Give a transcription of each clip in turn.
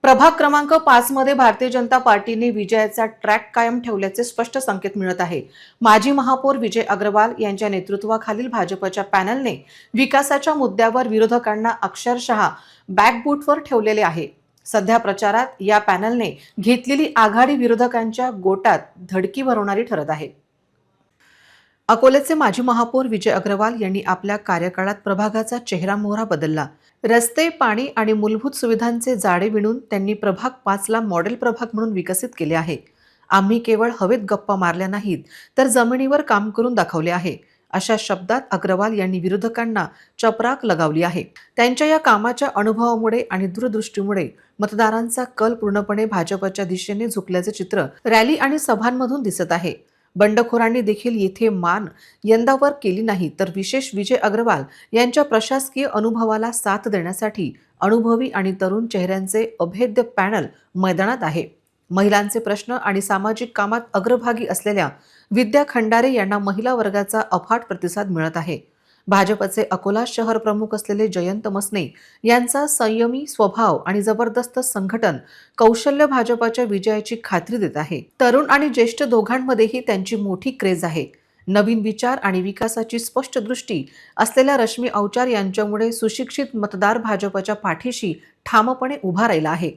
प्रभाग क्रमांक 5 मध्ये भारतीय जनता पार्टीने विजयाचा ट्रॅक कायम ठेवल्याचे स्पष्ट संकेत मिळत आहे। माजी महापौर विजय अग्रवाल यांच्या नेतृत्वाखालील भाजपच्या पॅनलने विकासाच्या मुद्द्यावर विरोधकांना अक्षरशः बॅकबूटवर ठेवलेले आहे। सध्या प्रचारात या पॅनलने घेतलेली आघाडी विरोधकांच्या गोटात धडकी भरवणारी ठरत आहे। अकोल्याचे माजी महापौर विजय अग्रवाल यांनी आपल्या कार्यकाळात प्रभागाचा चेहरामोहरा बदलला। रस्ते, पाणी आणि मूलभूत सुविधांचे जाळे विणून त्यांनी प्रभाग 5 ला मॉडेल प्रभाग म्हणून विकसित केले आहे। आम्ही केवळ हवेत गप्पा मारल्या नाहीत, तर जमिनीवर काम करून दाखवले आहे, अशा शब्दात अग्रवाल यांनी विरोधकांना चपराक लगावली आहे। त्यांच्या या कामाच्या अनुभवामुळे आणि दूरदृष्टीमुळे मतदारांचा कल पूर्णपणे भाजपच्या दिशेने झुकल्याचे चित्र रॅली आणि सभांमधून दिसत आहे। बंडखोरांनी देखील येथे मान यंदावर केली नाही, तर विशेष विजय अग्रवाल यांच्या प्रशासकीय अनुभवाला साथ देण्यासाठी अनुभवी आणि तरुण चेहऱ्यांचे अभेद्य पॅनल मैदानात आहे। महिलांचे प्रश्न आणि सामाजिक कामात अग्रभागी असलेल्या विद्या खंडारे यांना महिला वर्गाचा अफाट प्रतिसाद मिळत आहे। भाजपचे अकोला शहर प्रमुख असलेले जयंत मसने यांचा संयमी स्वभाव आणि जबरदस्त संघटन कौशल्य भाजपच्या विजयाची खात्री देत आहे। तरुण आणि ज्येष्ठ दोघांमध्येही त्यांची मोठी क्रेज आहे। नवीन विचार आणि विकासाची स्पष्ट दृष्टी असलेल्या रश्मी अवचार यांच्यामुळे सुशिक्षित मतदार भाजपच्या पाठीशी ठामपणे उभा राहिला आहे।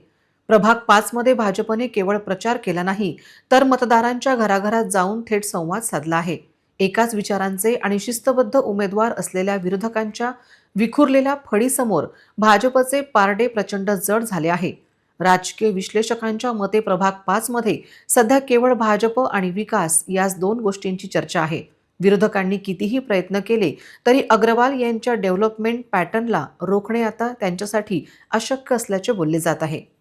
प्रभाग 5 मध्ये भाजपने केवळ प्रचार केला नाही, तर मतदारांच्या घराघरात जाऊन थेट संवाद साधला आहे। एकाच विचारांचे आणि शिस्तबद्ध उमेदवार असलेल्या विरोधकांच्या विखुरलेल्या फळीसमोर भाजपचे पारडे प्रचंड जड झाले आहे। राजकीय विश्लेषकांच्या मते प्रभाग 5 मध्ये सध्या केवळ भाजप आणि विकास याच दोन गोष्टींची चर्चा आहे। विरोधकांनी कितीही प्रयत्न केले तरी अग्रवाल यांच्या डेव्हलपमेंट पॅटर्नला रोखणे आता त्यांच्यासाठी अशक्य असल्याचे बोलले जात आहे।